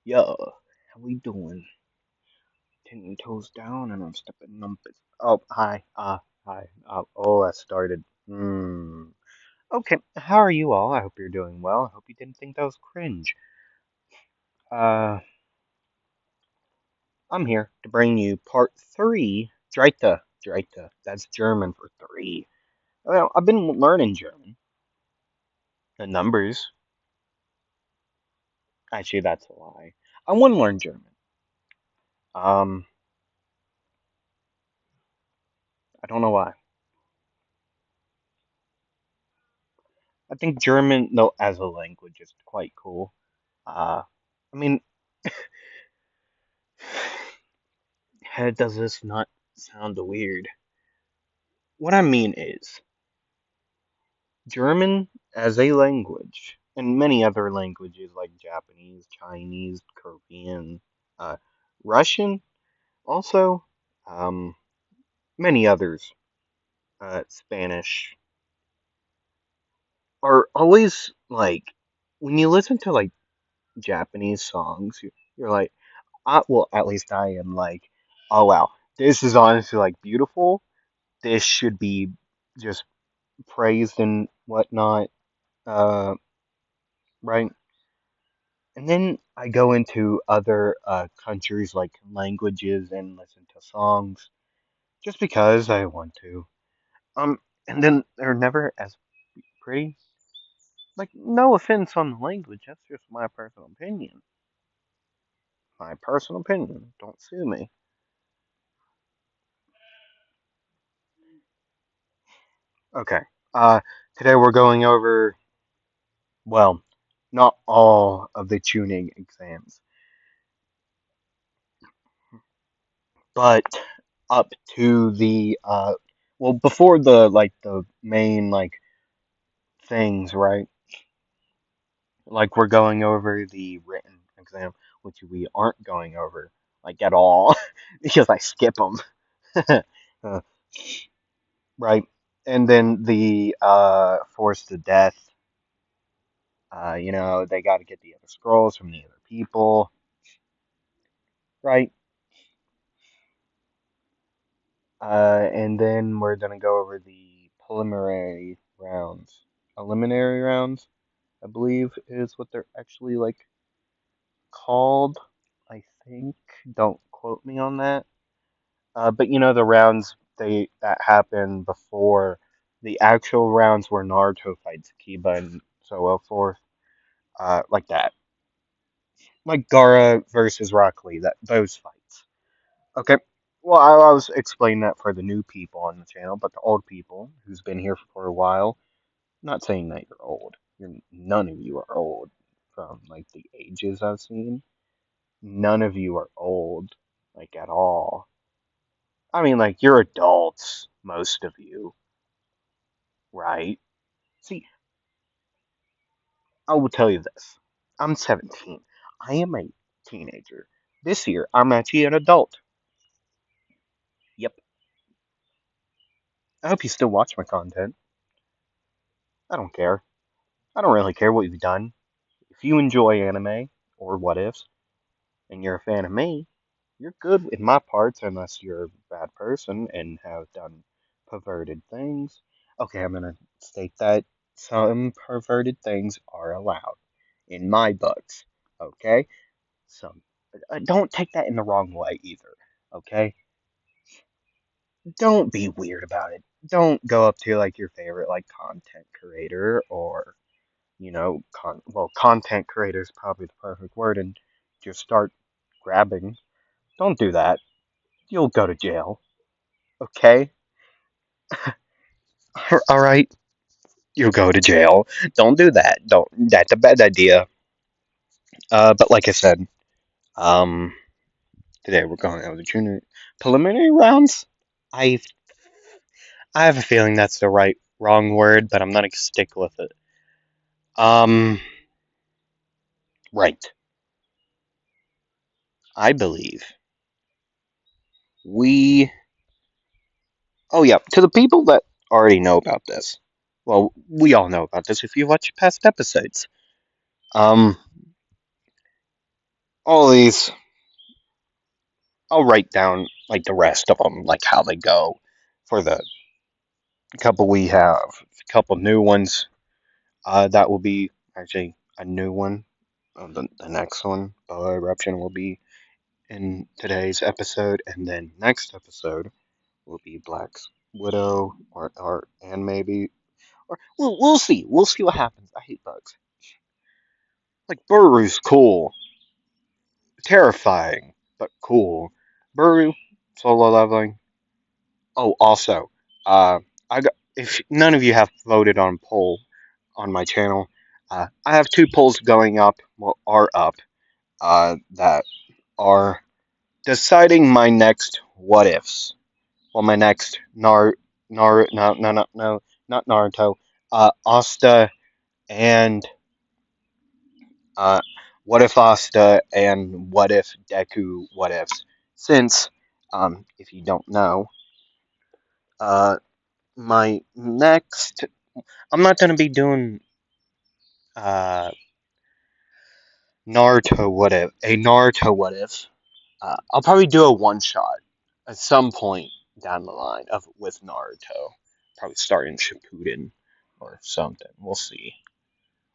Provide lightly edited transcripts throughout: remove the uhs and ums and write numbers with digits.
Yo, how we doing? 10 toes down and I'm stepping on it. Oh, hi. Hi. Oh, that started. Okay, how are you all? I hope you're doing well. I hope you didn't think that was cringe. Uh, I'm here to bring you part three. Dreite. Dreite. That's German for three. Well, I've been learning German. The numbers. Actually, that's a lie. I want to learn German. Um, I don't know why. I think German, though, as a language, is quite cool. I mean, does this not sound weird? What I mean is, German as a language, and many other languages like Japanese, Chinese, Korean, uh, Russian, also, um, many others, Spanish, are always like, when you listen to like Japanese songs, you're like, well, at least I am like, oh wow, this is honestly like beautiful. This should be just praised and whatnot, uh, right? And then I go into other countries like languages and listen to songs just because I want to. Um, and then they're never as pretty. Like, no offense on the language, that's just my personal opinion. My personal opinion. Don't sue me. Okay. Uh, Today we're going over, well, not all of the tuning exams, but up to the well, before the the main things, right? Like we're going over the written exam, which we aren't going over like at all because I skip them. uh, right. And then the forced to death, they got to get the other scrolls from the other people, right? And then we're gonna go over the preliminary rounds. Preliminary rounds, I believe, is what they're actually like called. I think. Don't quote me on that. But you know the rounds they that happen before the actual rounds where Naruto fights Kiba and so forth. Like that. Like Gara versus Rock Lee, that those fights. Okay. Well, I was explaining that for the new people on the channel, but the old people who's been here for a while, not saying that you're old. None of you are old from like the ages I've seen. None of you are old, like at all. I mean, like you're adults, most of you, right? See, I will tell you this. I'm 17. I am a teenager. This year, I'm actually an adult. Yep. I hope you still watch my content. I don't care. I don't really care what you've done. If you enjoy anime or what ifs, and you're a fan of me, you're good in my parts unless you're a bad person and have done perverted things. Okay, I'm gonna state that some perverted things are allowed in my books. Okay? Some. Don't take that in the wrong way either. Okay? Don't be weird about it. Don't go up to like your favorite like content creator or content creator is probably the perfect word and just start grabbing. Don't do that. You'll go to jail. Okay? All right. You'll go to jail. Don't do that. Don't. That's a bad idea. But like I said, um, today we're going over the junior preliminary rounds. I I have a feeling that's the wrong word, but I'm not gonna stick with it. Um, right. I believe we. Oh yeah, to the people that already know about this. Well, we all know about this if you watch past episodes. Um, all these, I'll write down like the rest of them, like how they go for the couple we have. A couple new ones. That will be actually a new one. The next one, Eruption, will be in today's episode, and then next episode will be Black's Widow, or and maybe, or we'll see. We'll see what happens. I hate bugs. Like Buru's cool, terrifying, but cool. Buru, solo leveling. Oh, also, I got if none of you have voted on poll on my channel, I have two polls going up. Well, are up. That are deciding my next what ifs. Well, my next no, not Naruto. Asta and uh, what if Asta and what if Deku what ifs. Since, if you don't know, uh, my next, I'm not gonna be doing uh Naruto what if. I'll probably do a one shot at some point down the line of with Naruto. Probably starting Shippuden or something. We'll see.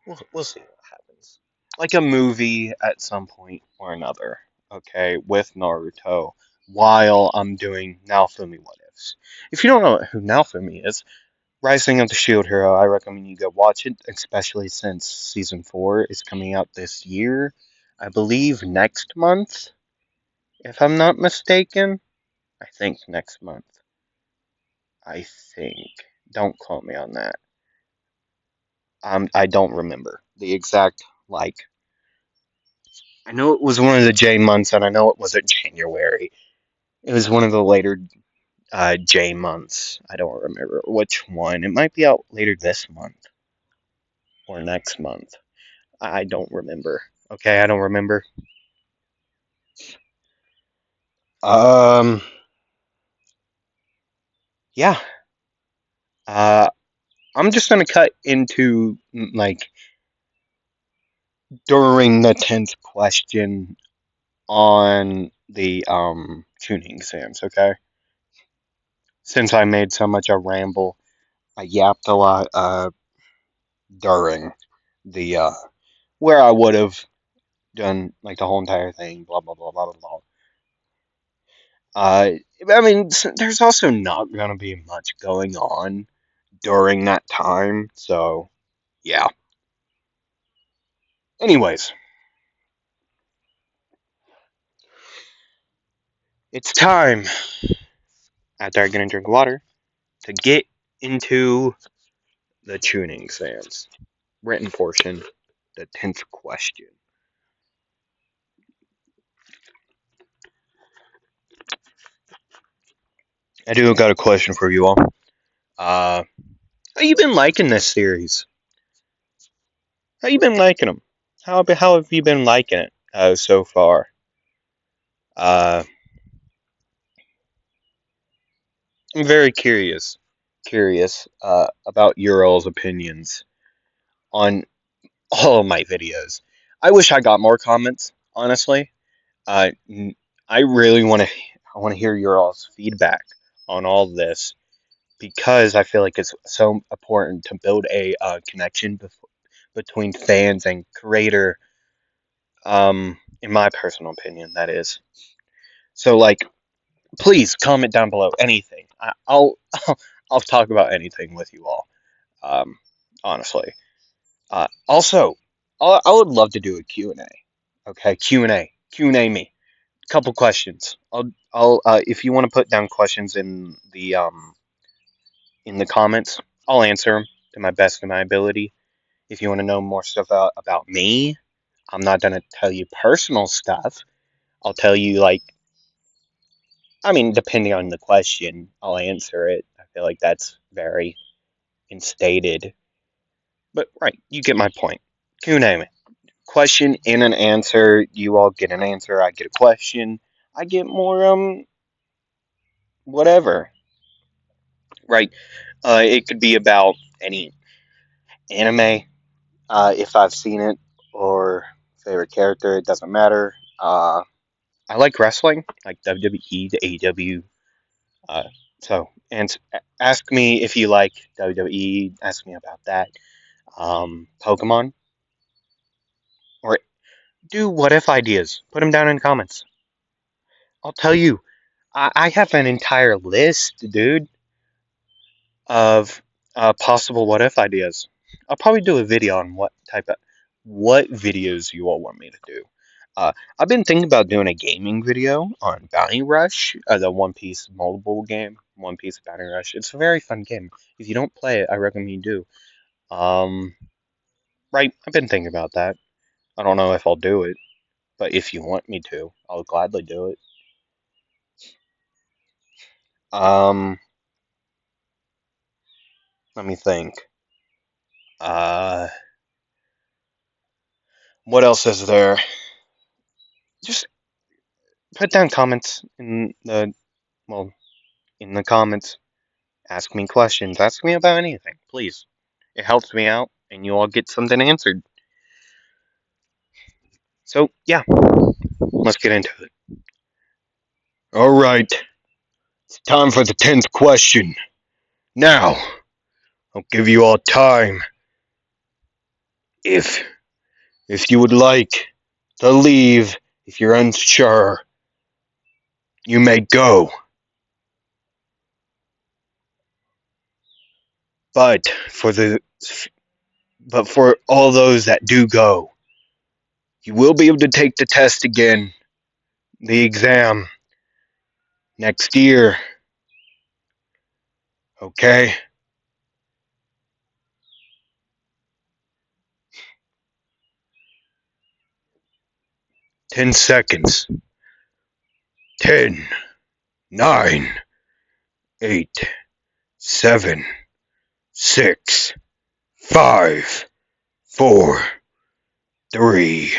We'll see what happens. Like a movie at some point or another. Okay, with Naruto. While I'm doing Naofumi what ifs. If you don't know who Naofumi is, Rising of the Shield Hero, I recommend you go watch it, especially since season 4 is coming out this year. I believe next month, if I'm not mistaken. I think next month. I think. Don't quote me on that. I don't remember the exact, like. I know it was one of the J months, and I know it wasn't January. It was one of the later J months. I don't remember which one. It might be out later this month or next month. I don't remember. Okay, I don't remember. Um, yeah. Uh, I'm just gonna cut into like during the 10th question on the tuning exams, okay? Since I made so much a ramble, I yapped a lot during the where I would have done like the whole entire thing, blah blah blah blah blah blah. Uh, I mean, there's also not gonna be much going on during that time, so yeah. Anyways, it's time after I get a drink of water to get into the tuning exams. Written portion, the 10th question. I do got a question for you all. How you been liking this series? How you been liking them? How have you been liking it so far? Uh, I'm very curious about your all's opinions on all of my videos. I wish I got more comments, honestly. Uh, I really I want to hear your all's feedback on all this because I feel like it's so important to build a connection between fans and creator. In my personal opinion, that is. So, like, please comment down below anything. I'll talk about anything with you all. Um, honestly. Also, I would love to do a Q and A. Okay, Q and A me. Couple questions. I'll if you want to put down questions in the comments, I'll answer them to my best of my ability. If you want to know more stuff about me, I'm not gonna tell you personal stuff. I'll tell you like, I mean, depending on the question, I'll answer it. I feel like that's very instated. But right, you get my point. Q&A. Question and an answer. You all get an answer. I get a question. I get more whatever. Right. It could be about any anime, if I've seen it, or favorite character. It doesn't matter. Uh, I like wrestling, like WWE, the AEW. Uh, and ask me if you like WWE. Ask me about that. Pokemon, or do what if ideas. Put them down in the comments. I'll tell you. I have an entire list, dude, of possible what if ideas. I'll probably do a video on what videos you all want me to do. I've been thinking about doing a gaming video on Bounty Rush, the One Piece mobile game, One Piece Bounty Rush. It's a very fun game. If you don't play it, I recommend you do. Um, right, I've been thinking about that. I don't know if I'll do it, but if you want me to, I'll gladly do it. Um, Let me think. Uh, what else is there? Just put down comments in the well in the comments. Ask me questions. Ask me about anything, please. It helps me out, and you all get something answered. So yeah, let's get into it. All right, it's time for the 10th question. Now, I'll give you all time. If if you would like to leave, if you're unsure, you may go. But for the but for all those that do go, you will be able to take the test again, the exam next year. Okay? 10 seconds. 10, 9, 8, 7, 6, 5, 4, 3,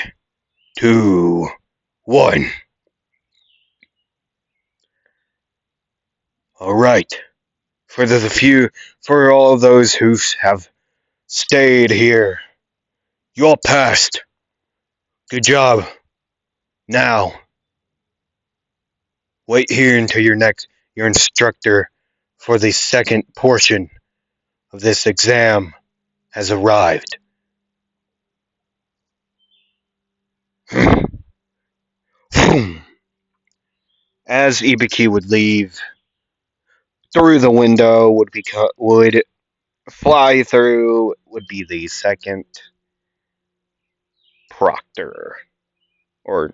2, 1. All right. For all those who have stayed here, you all passed. Good job. Now, wait here until your instructor for the second portion of this exam has arrived. As Ibiki would leave through the window, would fly through would be the second proctor or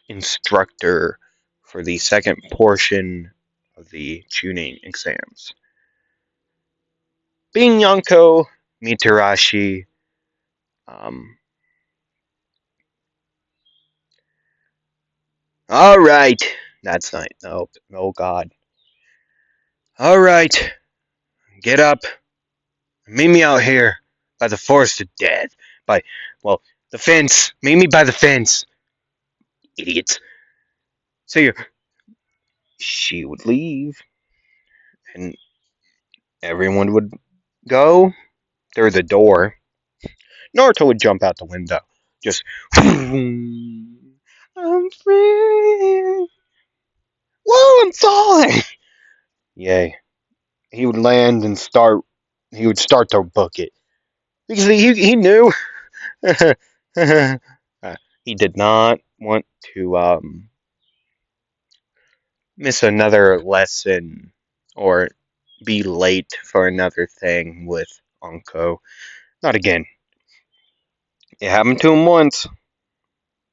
instructor for the second portion of the tuning exams. Being Yonko Mitarashi, um, all right, that's not, no, oh god. All right, get up, meet me out here by the forest of death, by, well, the fence, meet me by the fence, idiots. So she would leave, and everyone would go through the door. Naruto would jump out the window. Just, I'm free. Whoa, I'm falling. Yay. He would land and he would start to book it. Because he knew. He did not want to miss another lesson or be late for another thing with Anko. Not again. It happened to him once.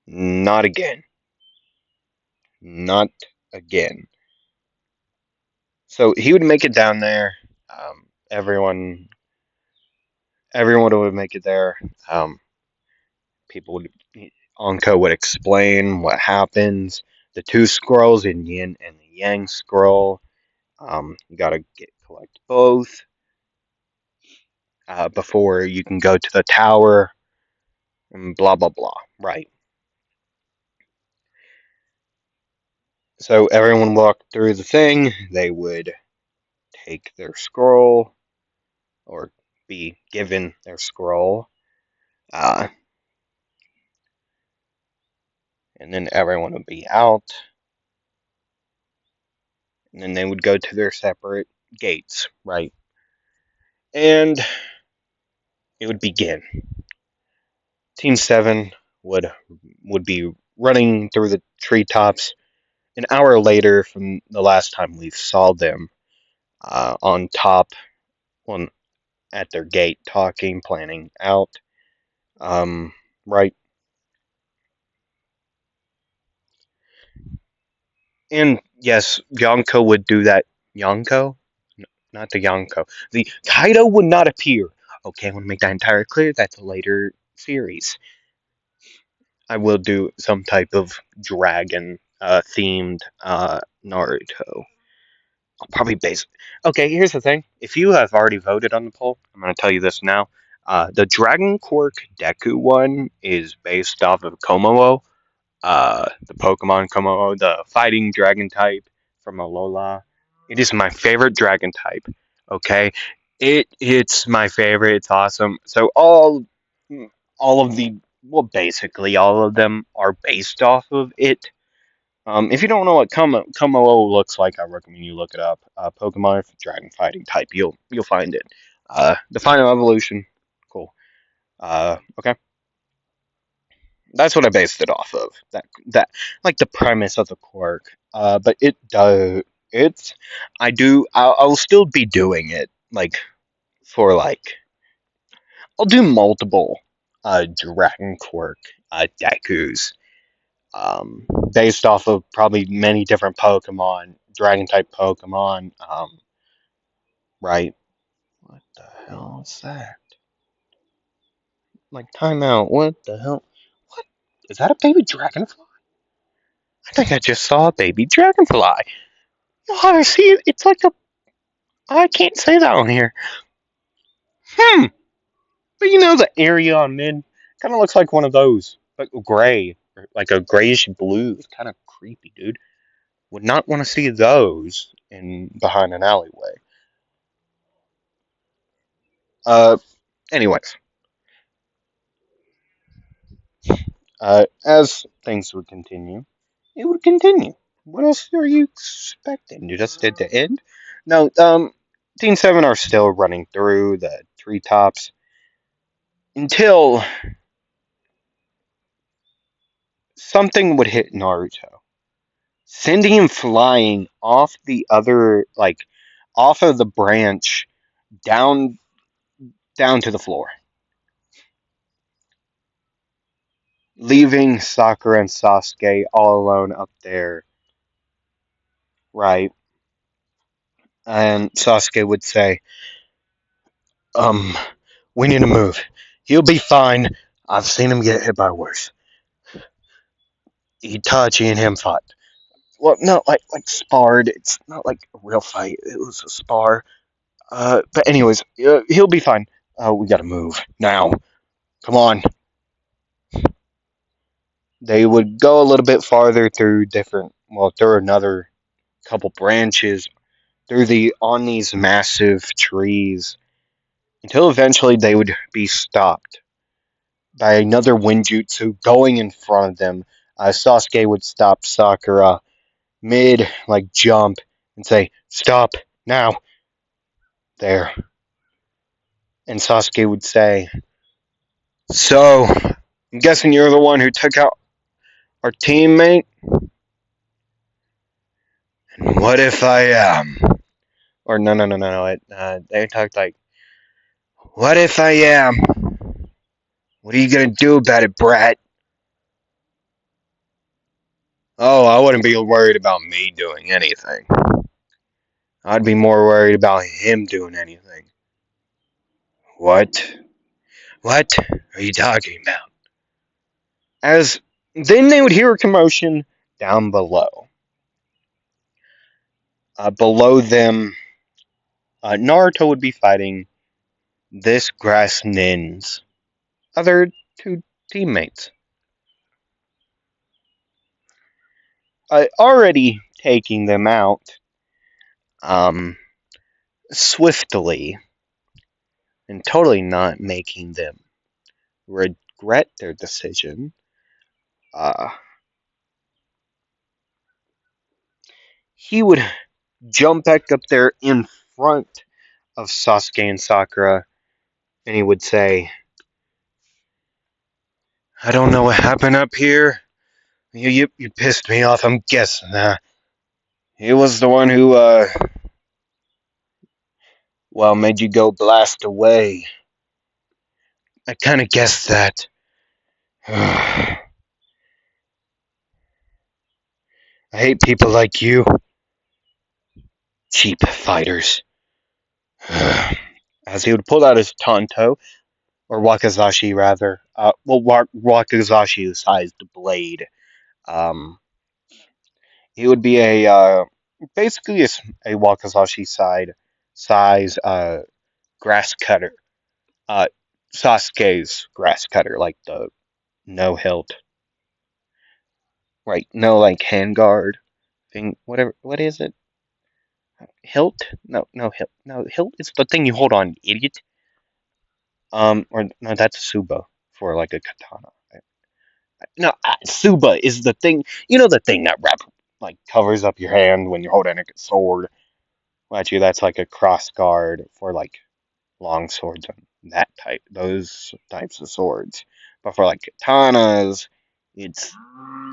Not again. Not again. So he would make it down there. Um, everyone, everyone would make it there. People would, Anko would explain what happens. The two scrolls in Yin and the Yang scroll. You gotta collect both before you can go to the tower. And blah blah blah. Right. So everyone walked through the thing. They would take their scroll or be given their scroll. Uh, and then everyone would be out, and then they would go to their separate gates, right? And it would begin. Team 7 would would be running through the treetops an hour later from the last time we saw them on top, on at their gate, talking, planning out. Right. And yes, Yonko would do that. Yonko? Not the Yonko. The Kaido would not appear. Okay, I want to make that entirely clear. That's a later series. I will do some type of dragon themed Naruto. I'll probably base. Okay, here's the thing. If you have already voted on the poll, I'm going to tell you this now. The Dragon Quirk Deku one is based off of Komodo, the Pokemon Komodo, the fighting dragon type from Alola. It is my favorite dragon type. Okay, it's my favorite. It's awesome. So all of the well, basically all of them are based off of it. If you don't know what Komo looks like, I recommend you look it up. Pokemon Dragon Fighting type, you'll find it. The final evolution, cool. Okay, that's what I based it off of. That like the premise of the quirk. But it does it's I'll still be doing it like for like I'll do multiple Dragon Quirk Dekus based off of probably many different Pokemon, Dragon type Pokemon. Right. What the hell is that? Like timeout. What the hell? What is that? A baby dragonfly? I think I just saw a baby dragonfly. Oh, I see it. It's like a. I can't say that on here. Hmm. But you know the area I'm in kind of looks like one of those, but gray, like a grayish blue. It's kind of creepy, dude. Would not want to see those in behind an alleyway. Uh, anyways, as things would continue, it would continue. What else are you expecting? You just did the end? No, Team 7 are still running through the treetops until something would hit Naruto, sending him flying off the other, like, off of the branch down down to the floor, leaving Sakura and Sasuke all alone up there, right? And Sasuke would say, um, we need to move. He'll be fine. I've seen him get hit by worse. Itachi and him fought. Well, no, like sparred. It's not like a real fight. It was a spar. But anyways, he'll be fine. We gotta move now. Come on. They would go a little bit farther through through another couple branches, through on these massive trees, until eventually they would be stopped by another Winjutsu going in front of them. Sasuke would stop Sakura mid like jump and say, "Stop now!" There, and Sasuke would say, "So, I'm guessing you're the one who took out our teammate. And what if I am?" Or no. They talked like, "What if I am? What are you gonna do about it, brat?" Oh, I wouldn't be worried about me doing anything. I'd be more worried about him doing anything. What? What are you talking about? As then they would hear a commotion down below. Below them, Naruto would be fighting this grass nin's other two teammates. Already taking them out um, swiftly and totally not making them regret their decision. Uh, he would jump back up there in front of Sasuke and Sakura, and he would say, "I don't know what happened up here. You pissed me off. I'm guessing he was the one who well made you go blast away. I kind of guessed that. I hate people like you, cheap fighters." As he would pull out his Tonto, or Wakizashi rather, Wakizashi-sized blade. Um, he would be basically a Wakizashi side size grass cutter. Uh, Sasuke's grass cutter, like the no hilt, right? No like handguard thing, whatever. What is it? Hilt? No, no hilt. No hilt. It's the thing you hold on, idiot. Or no, that's Suba for like a katana. No, Suba is the thing. You know the thing that like covers up your hand when you're holding a sword. Well, actually, that's like a cross guard for like long swords and those types of swords. But for like katanas, it's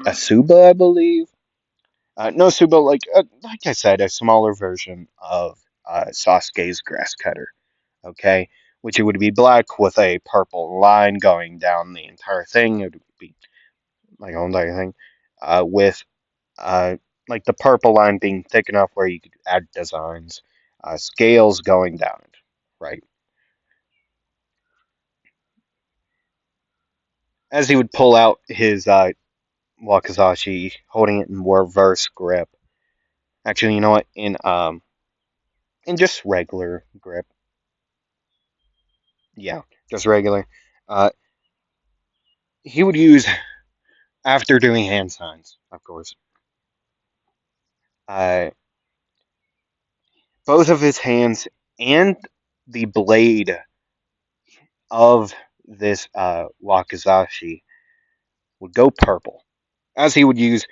a Suba, I believe. No Suba, like I said, a smaller version of Sasuke's grass cutter. Okay, which it would be black with a purple line going down the entire thing. It would be like on entire thing, with uh, like the purple line being thick enough where you could add designs, scales going down it, right? As he would pull out his wakizashi, holding it in reverse grip. Actually, you know what? In just regular grip, yeah, just regular. Uh, he would use after doing hand signs, of course. Uh, both of his hands and the blade of this wakizashi would go purple, as he would use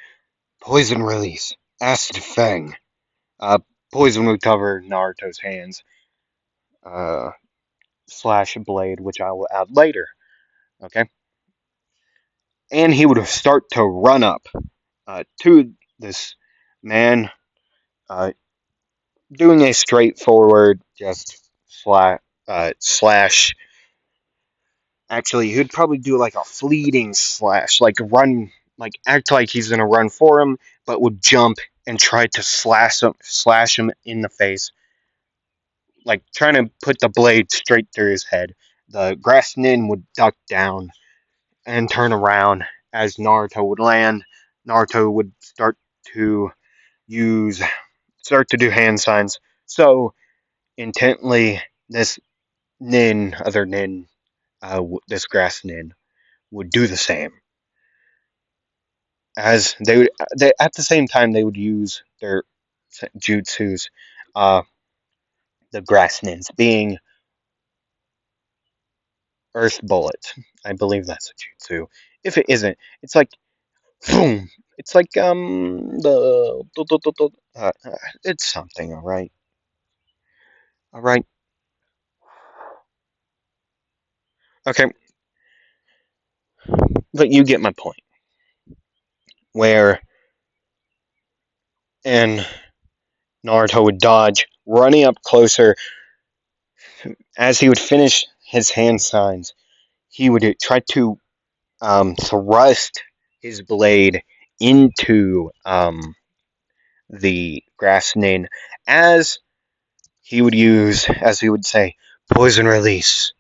poison release, acid fang. Uh, Poison would cover Naruto's hands, uh, slash blade, which I will add later. Okay, and he would start to run up to this man, uh, doing a straightforward just slash. Actually, he'd probably do like a fleeting slash, like run, like act like he's gonna run for him, but would jump and try to slash him in the face, like trying to put the blade straight through his head. The grass nin would duck down and turn around as Naruto would land. Naruto would to use start to do hand signs so intently. This other nin, this grass nin, would do the same. As at the same time they would use their jutsus, uh, the grass nins being Earth Bullet. I believe that's a jutsu. If it isn't, it's like boom. It's like it's something. All right. Okay, but you get my point. Where and Naruto would dodge, running up closer. As he would finish his hand signs, he would try to thrust his blade into the grass nin, as he would use, as he would say, poison release,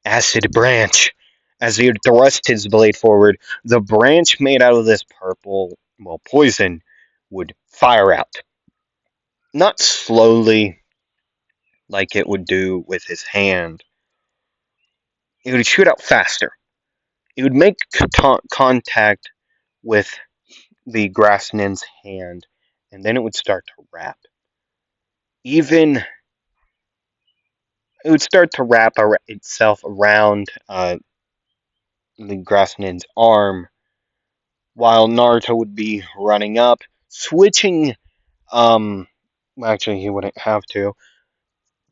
acid branch. As he would thrust his blade forward, the branch made out of this purple, well, poison would fire out. Not slowly like it would do with his hand. It would shoot out faster. It would make contact with the grass nin's hand, and then it would start to wrap. Even it would start to wrap itself around the grass nin's arm, while Naruto would be running up, switching Um, actually, he wouldn't have to.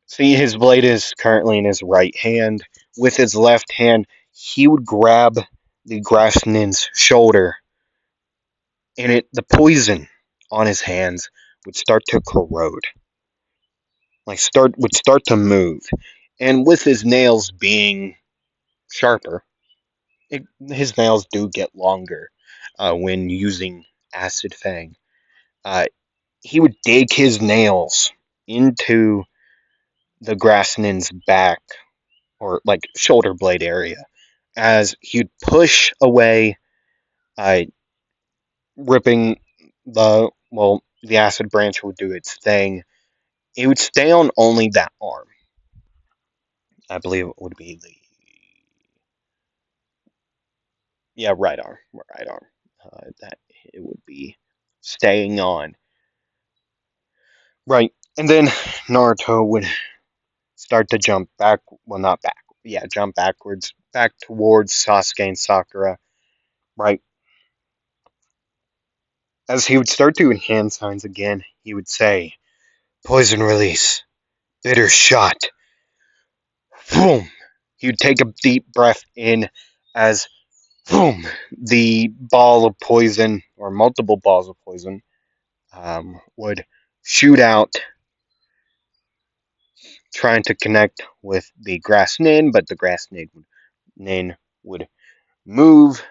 See, his blade is currently in his right hand. With his left hand, he would grab the grass nin's shoulder, and the poison on his hands would start to corrode, would start to move, and with his nails being sharper, his nails do get longer when using Acid Fang. Uh, he would dig his nails into the grass nin's back or like shoulder blade area as he'd push away, uh, ripping the acid branch would do its thing. It would stay on only that arm. I believe it would be the right arm, right arm. That it would be staying on. Right, and then Naruto would start to jump back. Well, not back. Yeah, jump backwards, back towards Sasuke and Sakura. Right, as he would start doing hand signs again, he would say, "Poison release, bitter shot." Boom. He would take a deep breath in as boom, the ball of poison or multiple balls of poison would shoot out, trying to connect with the grass nin, but the grass nin would move,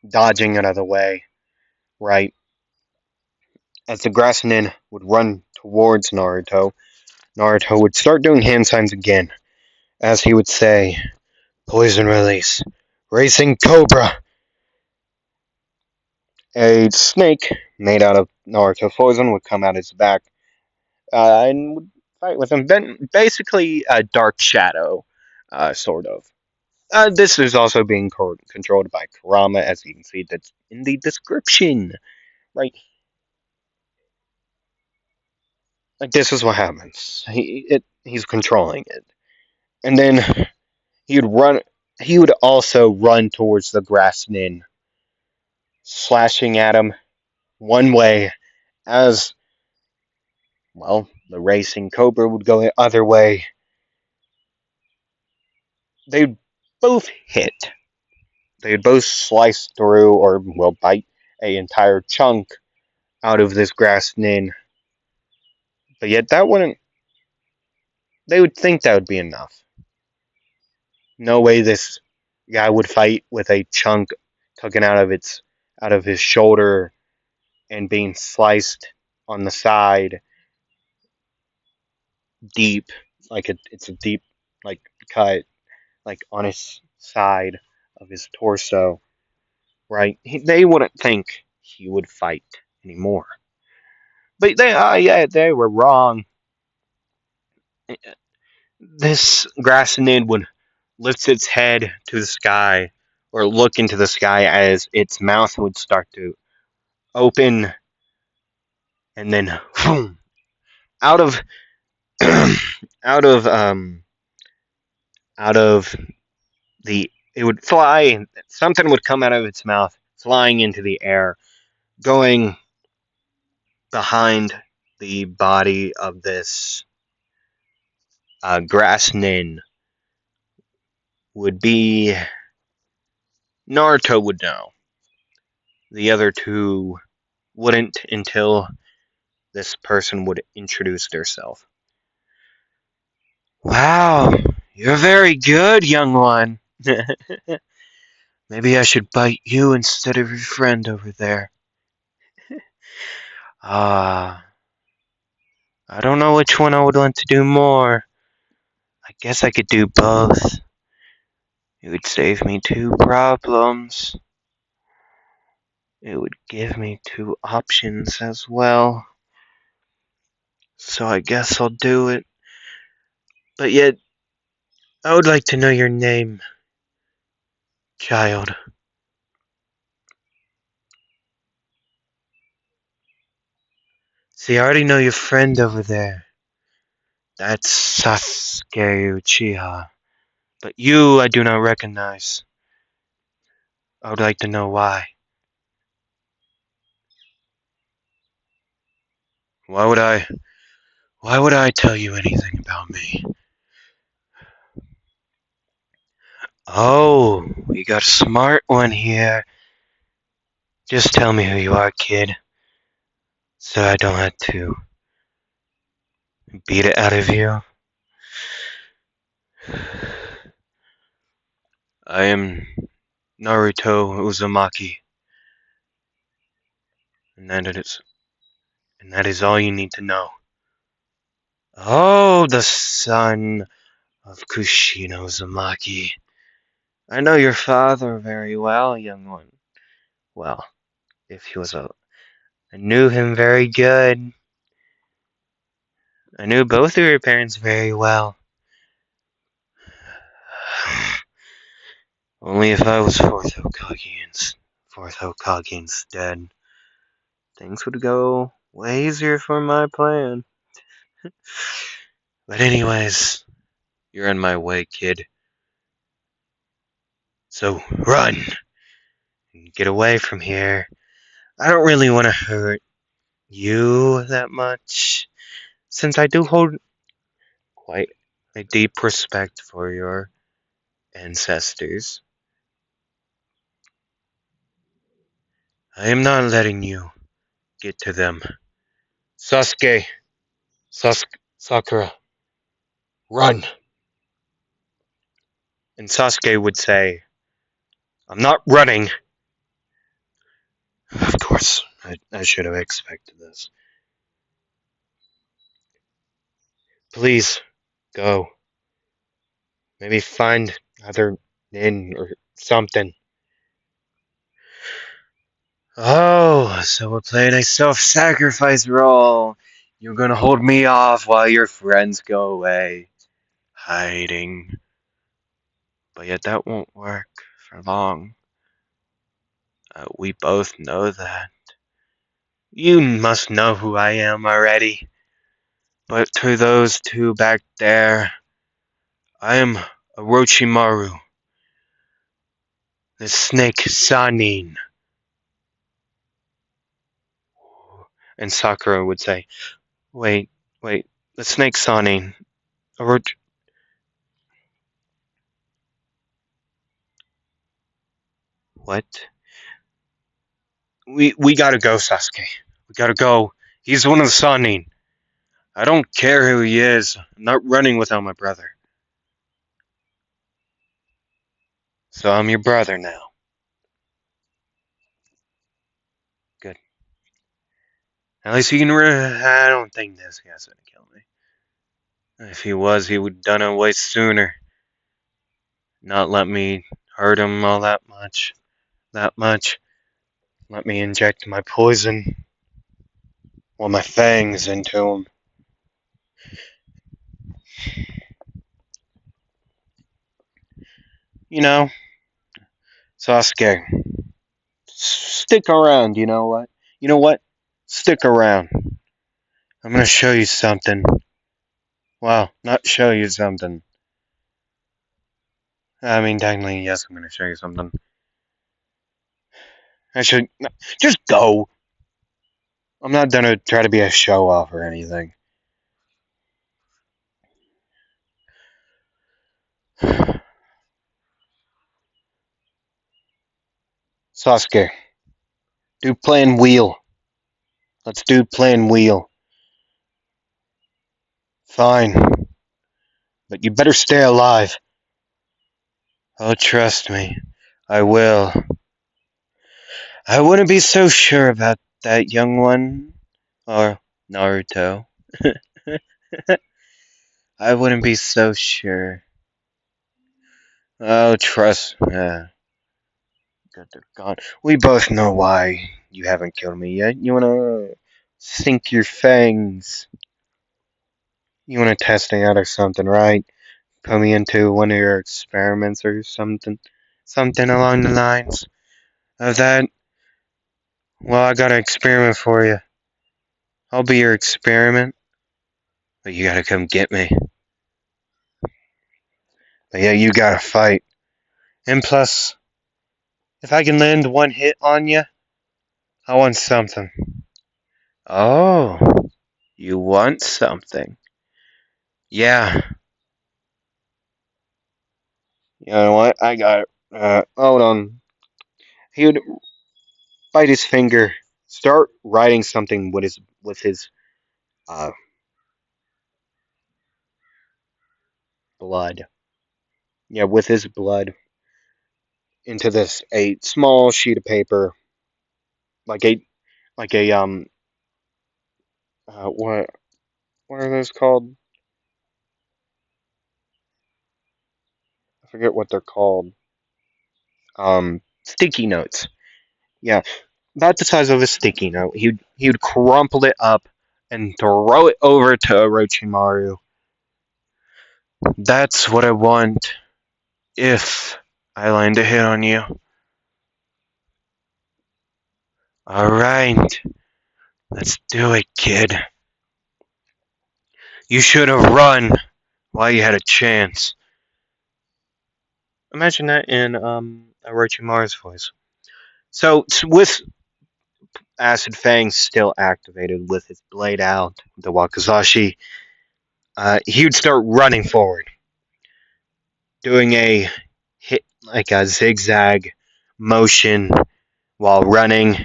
dodging it out of the way, right? As the grass nin would run towards Naruto, Naruto would start doing hand signs again, as he would say, "Poison release, racing cobra." A snake made out of Naruto poison would come out his back and would fight with him. Then basically a dark shadow, sort of. This is also being controlled by Kurama, as you can see that's in the description. Right, like this is what happens. He's controlling it, and then he would run. He would also run towards the grass nin, slashing at him one way as the racing cobra would go the other way. They'd both hit. They'd both slice through or bite a entire chunk out of this grass nin. But yet that wouldn't. They would think that would be enough. No way this guy would fight with a chunk taken out of his shoulder and being sliced on the side deep, like it's a deep like cut like on his side of his torso, right? They wouldn't think he would fight anymore. But they were wrong. This grassinid would lift its head to the sky or look into the sky as its mouth would start to open and then boom, out of out of out of the it would fly, something would come out of its mouth flying into the air, going behind the body of this grass nin would be Naruto would know. The other two wouldn't until this person would introduce themselves. Wow, you're very good, young one. Maybe I should bite you instead of your friend over there. Ah, I don't know which one I would want to do more. I guess I could do both. It would save me two problems. It would give me two options as well. So I guess I'll do it. But yet, I would like to know your name, child. See, I already know your friend over there. That's Sasuke Uchiha. But you I do not recognize. I would like to know why. Why would I? Why would I tell you anything about me? Oh, we got a smart one here. Just tell me who you are, kid, so I don't have to beat it out of you. I am Naruto Uzumaki, and that is all you need to know. Oh, the son of Kushino Uzumaki. I know your father very well, young one. Well, if he was a, I knew him very good. I knew both of your parents very well. Only if I was fourth Hokage instead, things would go way easier for my plan. But anyways, you're in my way, kid. So run and get away from here. I don't really want to hurt you that much, since I do hold quite a deep respect for your ancestors. I am not letting you get to them. Sasuke, Sakura, run! And Sasuke would say, I'm not running. Of course, I should have expected this. Please, go. Maybe find another inn or something. Oh, so we're playing a self-sacrifice role. You're gonna hold me off while your friends go away, hiding. But yet that won't work for long. We both know that. You must know who I am already. But to those two back there, I am Orochimaru, the snake Sanin. And Sakura would say, wait, wait, the snake Sanin. Oroch- what? We gotta go, Sasuke. We gotta go. He's one of the Sanin. I don't care who he is. I'm not running without my brother. So I'm your brother now. Good. At least he can. I don't think this guy's gonna kill me. If he was, he would have done it way sooner. Not let me hurt him all that much. That much. Let me inject my poison or my fangs into him. You know, Sasuke, stick around. You know what? You know what? Stick around. I'm gonna show you something. Well, not show you something. I mean, technically, yes, I'm gonna show you something. I should just go. I'm not gonna try to be a show off or anything. Sasuke, do plan wheel. Let's do plan wheel. Fine, but you better stay alive. Oh, trust me, I will. I wouldn't be so sure about that young one, or Naruto. I wouldn't be so sure. Oh, trust. Good, they're gone. We both know why you haven't killed me yet. You wanna sink your fangs. You wanna test me out or something, right? Put me into one of your experiments or something. Something along the lines of that. Well, I got an experiment for you. I'll be your experiment, but you gotta come get me. But yeah, you gotta fight. And plus, if I can land one hit on you, I want something. Oh. You want something? Yeah. You know what? I got it. Hold on. He would bite his finger, start writing something with his uh blood. Yeah, with his blood into this a small sheet of paper, like a what are those called? I forget what they're called. Sticky notes. Yeah, about the size of a sticky note. He would crumple it up and throw it over to Orochimaru. That's what I want. If I land a hit on you. All right, let's do it, kid. You should have run while you had a chance. Imagine that in Orochimaru's voice. So with Acid Fang still activated with his blade out, the Wakizashi, he would start running forward, doing a hit like a zigzag motion while running.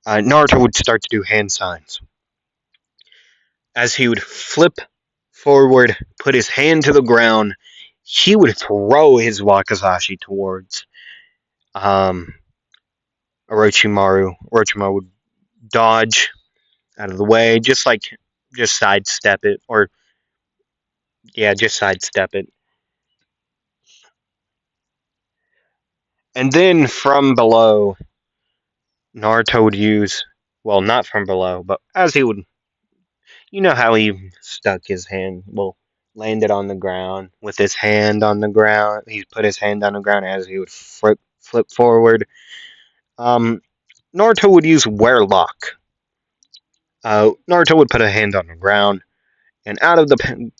Naruto would start to do hand signs as he would flip forward, put his hand to the ground. He would throw his Wakizashi towards um, Orochimaru. Orochimaru would dodge out of the way, just sidestep it, or yeah, just sidestep it. And then from below, Naruto would use, well, not from below, but as he would, you know how he stuck his hand, well, landed on the ground with his hand on the ground. He put his hand on the ground as he would flip forward. Um, Naruto would use Werelock. Naruto would put a hand on the ground, and out of the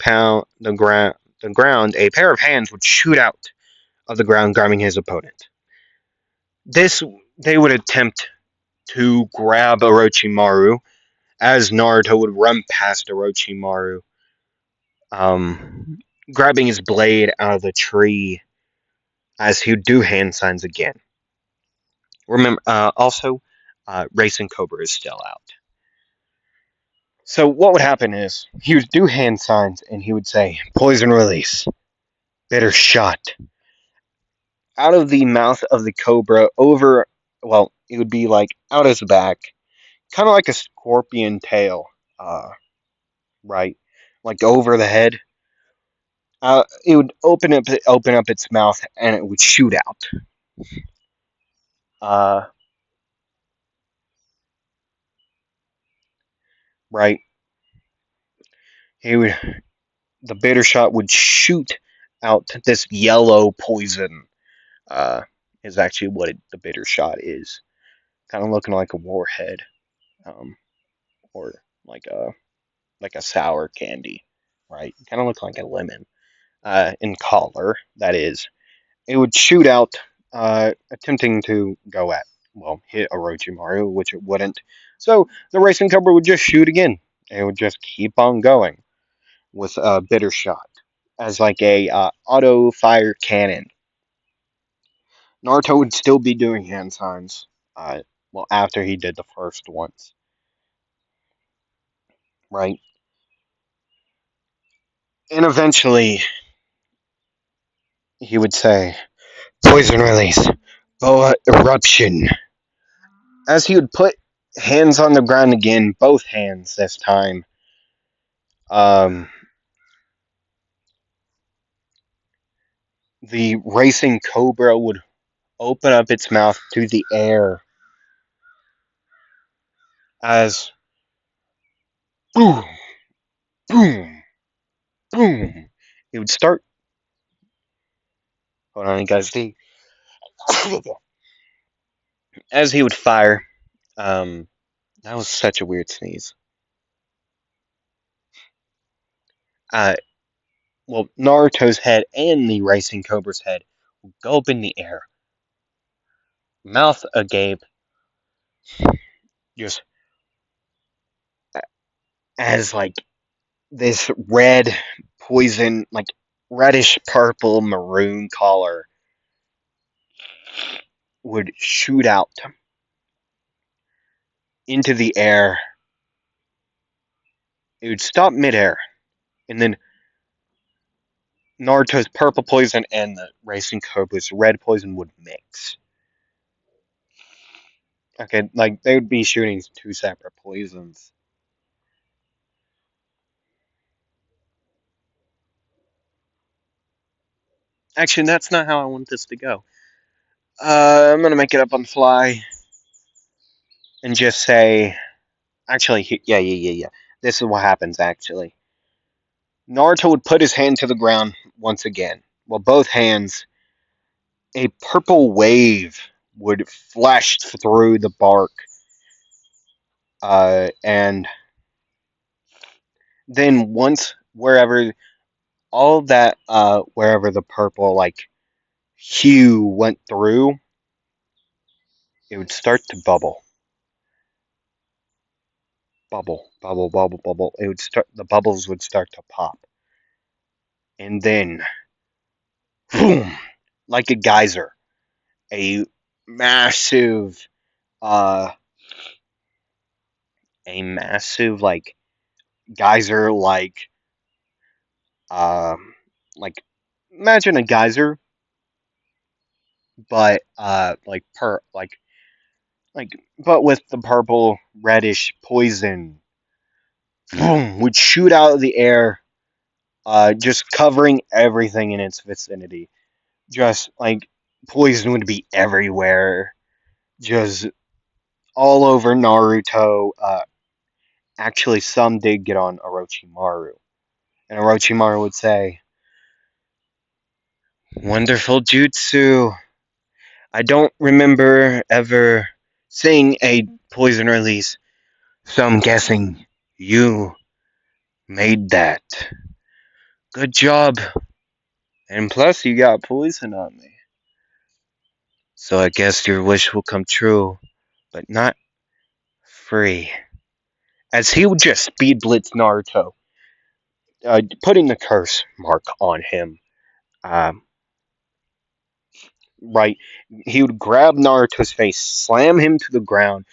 ground, a pair of hands would shoot out of the ground, grabbing his opponent. This they would attempt to grab Orochimaru as Naruto would run past Orochimaru, um, grabbing his blade out of the tree as he would do hand signs again. Remember, also, Racing Cobra is still out. So what would happen is he would do hand signs and he would say, "Poison release, bitter shot." Out of the mouth of the cobra over, well, it would be like out his back, kind of like a scorpion tail, uh, right? Like over the head. It would open up its mouth, and it would shoot out. Uh, right? He would the bitter shot would shoot out this yellow poison. Uh, is actually what the bitter shot is. Kind of looking like a warhead, um, or like a sour candy, right? Kind of look like a lemon. In color, that is. It would shoot out, attempting to go at, well, hit Orochimaru, which it wouldn't. So the Racing Cobra would just shoot again. It would just keep on going with a bitter shot as like a auto fire cannon. Naruto would still be doing hand signs. Well, after he did the first ones, right? And eventually, he would say, "Poison release, boa eruption." As he would put hands on the ground again, both hands this time. Um, the racing cobra would open up its mouth to the air as boom, boom, boom. It would start. Hold on, you guys. See, as he would fire. Um, that was such a weird sneeze. Uh, well, Naruto's head and the racing cobra's head would go up in the air, mouth agape, just as like this red poison, like reddish purple maroon color would shoot out into the air. It would stop midair, and then Naruto's purple poison and the Racing Cobra's red poison would mix. Okay, like they would be shooting two separate poisons. Actually, that's not how I want this to go. I'm gonna make it up on the fly and just say, actually, yeah. This is what happens. Actually, Naruto would put his hand to the ground once again. Well, both hands, a purple wave would flash through the bark, and then once wherever all that, wherever the purple like hue went through, it would start to bubble. It would start. The bubbles would start to pop, and then boom, like a massive, uh, a massive like geyser, um, like imagine a geyser, but like but with the purple reddish poison, boom, would shoot out of the air, just covering everything in its vicinity. Just like poison would be everywhere, just all over Naruto. Actually, some did get on Orochimaru, and Orochimaru would say, "Wonderful jutsu. I don't remember ever seeing a poison release, so I'm guessing you made that. Good job. And plus, you got poison on me. So I guess your wish will come true, but not free." As he would just speed blitz Naruto, putting the curse mark on him. Um, right, he would grab Naruto's face, slam him to the ground,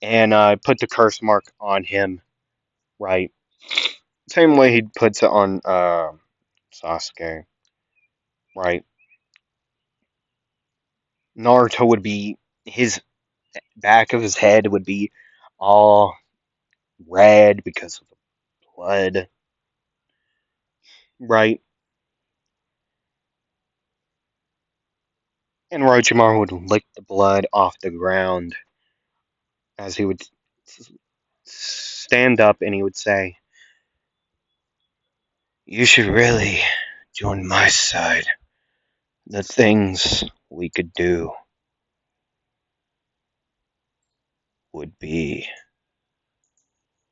and put the curse mark on him. Right, same way he puts it on Sasuke. Right, Naruto would be his back of his head would be all red because of the blood. Right, and Orochimaru would lick the blood off the ground as he would stand up and he would say, "You should really join my side. The things we could do would be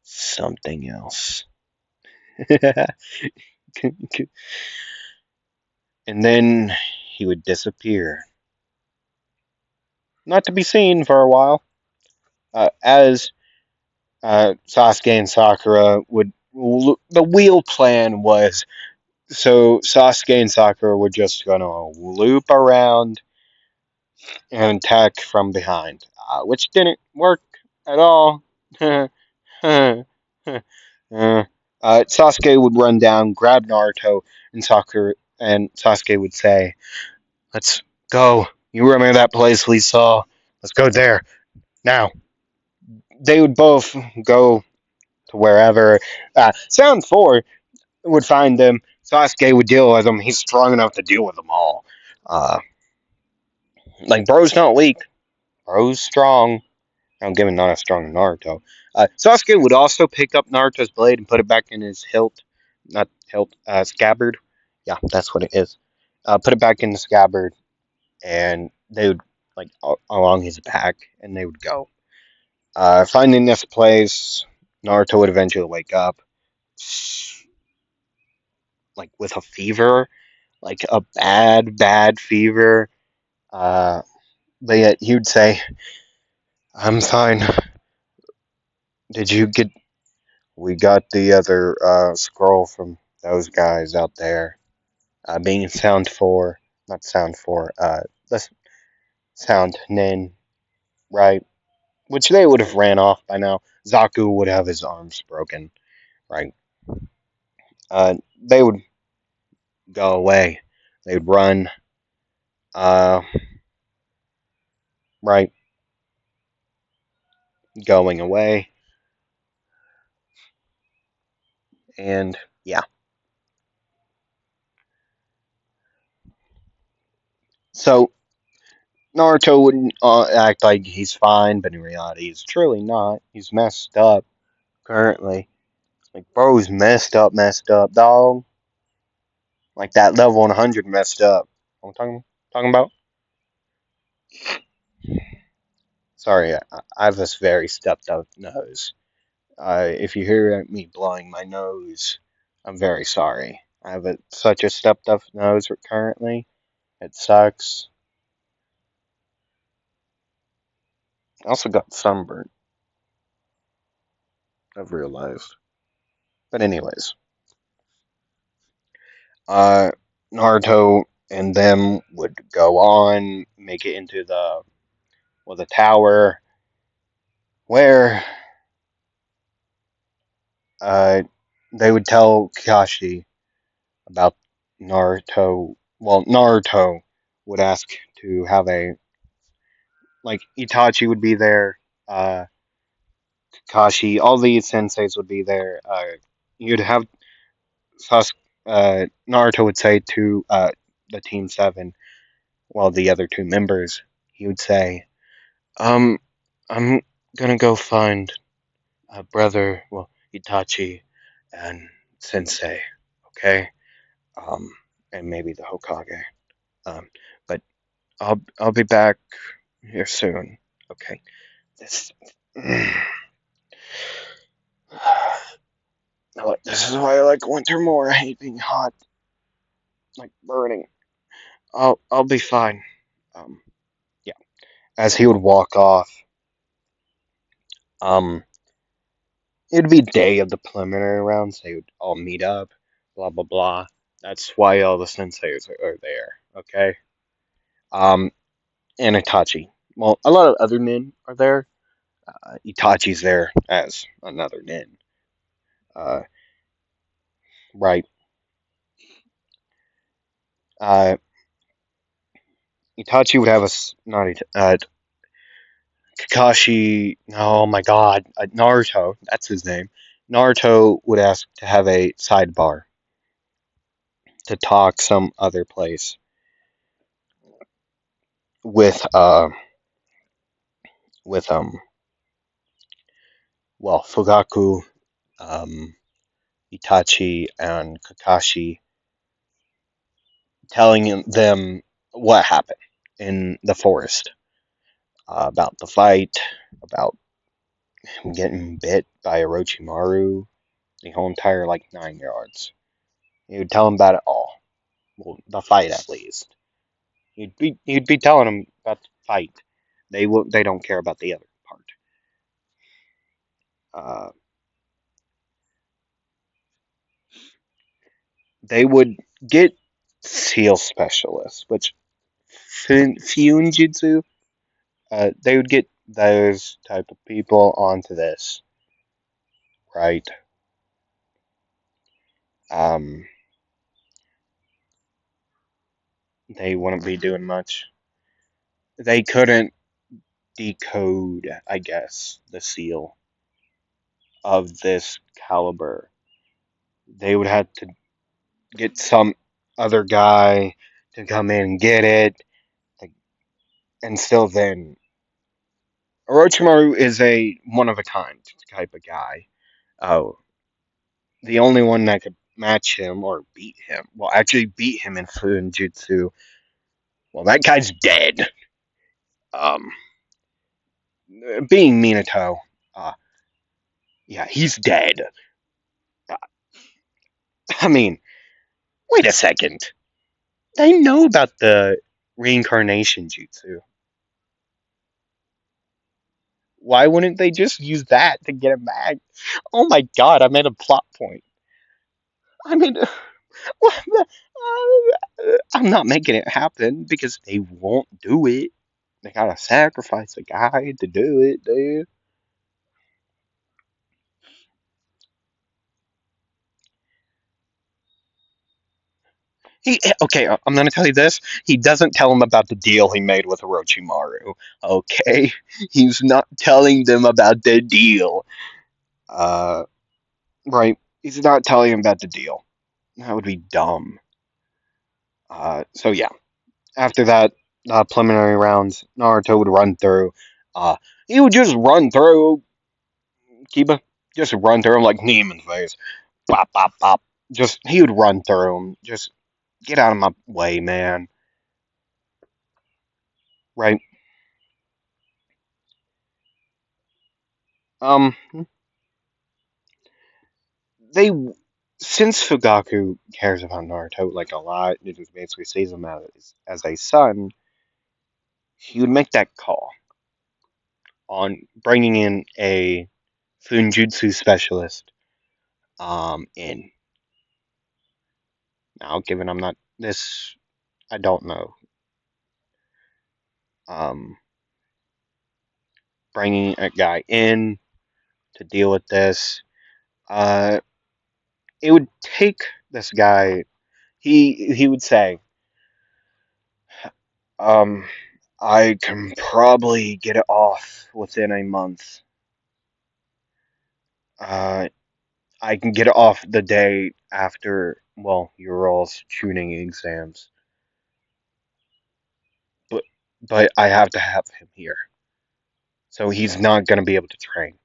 something else." And then he would disappear, not to be seen for a while, as Sasuke and Sakura would. The wheel plan was so Sasuke and Sakura were just gonna loop around and attack from behind, which didn't work at all. Sasuke would run down, grab Naruto, and Sakura, and Sasuke would say, "Let's go. You remember that place we saw? Let's go there now." They would both go to wherever. Sound Four would find them. Sasuke would deal with them. He's strong enough to deal with them all. Uh, like bro's not weak. Bro's strong. I'm giving not as strong as Naruto. Sasuke would also pick up Naruto's blade and put it back in his hilt, not hilt, scabbard. Yeah, that's what it is. Put it back in the scabbard, and they would like along his back, and they would go. Finding this place, Naruto would eventually wake up, like with a fever, like a bad fever. Uh, but yet he would say, "I'm fine. Did you get we got the other scroll from those guys out there. Being sound four, not sound four. The sound nin, right? Which they would have ran off by now. Zaku would have his arms broken, right? They would go away. They'd run, uh, right, going away, and yeah. So Naruto wouldn't act like he's fine, but in reality, he's truly not. He's messed up currently. Like, bro's messed up, dog. Like that level 100 messed up. I'm talking about. Sorry, I have this very stepped up nose. If you hear me blowing my nose, I'm very sorry. I have such a stepped up nose currently. It sucks. I also got sunburnt. I've realized. But anyways, uh, Naruto and them would go on, make it into the tower where uh they would tell Kakashi about Naruto. Well, Naruto would ask to have a like Itachi would be there, Kakashi, all these senseis would be there. You'd have Naruto would say to the Team Seven, well, the other two members, he would say, Um, I'm gonna go find a brother, well, Itachi and Sensei, okay? Um, and maybe the Hokage. Um, but I'll be back here soon, okay? This, this is why I like winter more. I hate being hot, like burning. I'll be fine. Um, yeah. As he would walk off, um, it'd be day of the preliminary rounds. They would all meet up, blah blah blah. That's why all the senseis are there. Okay. Um, and Itachi. Well, a lot of other nin are there. Itachi's there as another nin. Uh, right. Uh, Itachi would have a not Kakashi. Oh my God, Naruto. That's his name. Naruto would ask to have a sidebar to talk some other place with with well, Fugaku, um, Itachi, and Kakashi, telling them what happened in the forest, about the fight, about him getting bit by Orochimaru, the whole entire like 9 yards. He would tell them about it all. Well, the fight at least. He'd be telling them about the fight. They don't care about the other part. Uh, they would get seal specialists, which Funjitsu. They would get those type of people onto this, right? Um, they wouldn't be doing much. They couldn't decode, I guess, the seal of this caliber. They would have to get some other guy to come in and get it, and still then, Orochimaru is a one of a kind type of guy. Oh, the only one that could match him or beat him, well, actually beat him in Funjutsu. Well, that guy's dead. Um, being Minato, uh, yeah, he's dead. Uh, I mean, wait a second. They know about the reincarnation jutsu. Why wouldn't they just use that to get him back? Oh my god, I made a plot point. I mean, I'm not making it happen because they won't do it. They gotta sacrifice a guy to do it, dude. Okay, I'm gonna tell you this. He doesn't tell him about the deal he made with Orochimaru. Okay, he's not telling them about the deal. Uh, right. He's not telling him about the deal. That would be dumb. So yeah. After that, preliminary rounds, Naruto would run through. Uh, he would just run through Kiba. Just run through him like Neiman's face. Bop, bop, bop. Just, he would run through him. Just get out of my way, man. Right? Um, they, since Fugaku cares about Naruto like a lot, it just basically sees him as a son, he would make that call on bringing in a Funjutsu specialist, in. Now, given I'm not this, I don't know. Um, bringing a guy in to deal with this. Uh, it would take this guy. He would say, um, I can probably get it off within a month. Uh, I can get it off the day after, well, your all's tuning exams, but I have to have him here, so he's not gonna be able to train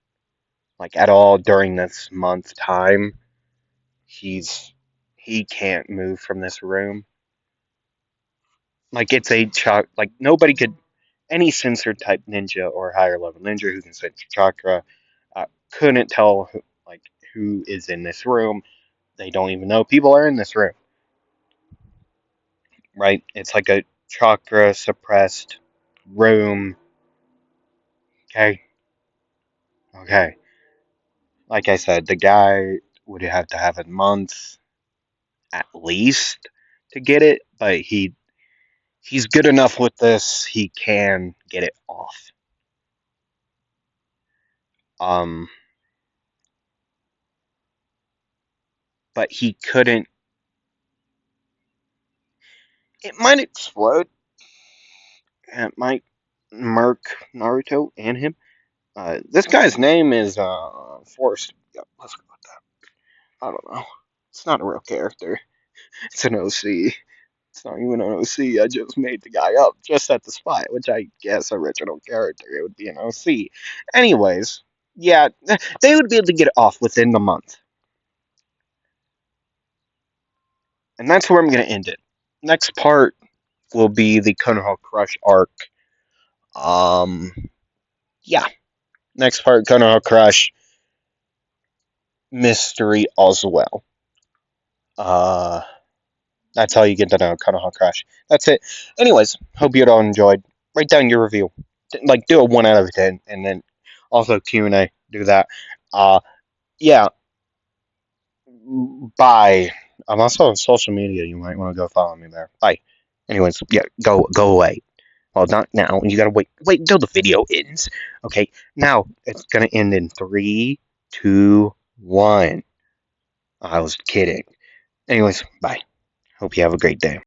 like at all during this month time. He's he can't move from this room. Like it's a like nobody could, any sensor type ninja or higher level ninja who can sense chakra, couldn't tell like who is in this room. They don't even know people are in this room, right? It's like a chakra suppressed room. Okay, okay. Like I said, the guy would have to have a month at least to get it, but he's good enough with this. He can get it off. Um, but he couldn't. It might explode. It might murk Naruto and him. This guy's name is Forrest. Yep, let's go with that. I don't know. It's not a real character. It's an OC. It's not even an OC. I just made the guy up just at the spot, which I guess original character. It would be an OC. Anyways, yeah, they would be able to get it off within the month, and that's where I'm gonna end it. Next part will be the Konoha Crush arc. Um, yeah, next part Konoha Crush mystery as well. Uh, that's how you get to know Konoha Crush. That's it. Anyways, hope you all enjoyed. Write down your review. Like do a 1 out of 10, and then also Q&A. Do that. Uh, yeah. Bye. I'm also on social media. You might want to go follow me there. Bye. Anyways, yeah, go away. Well, not now. You gotta wait until the video ends. Okay. Now it's gonna end in 3, 2, 1. I was kidding. Anyways, bye. Hope you have a great day.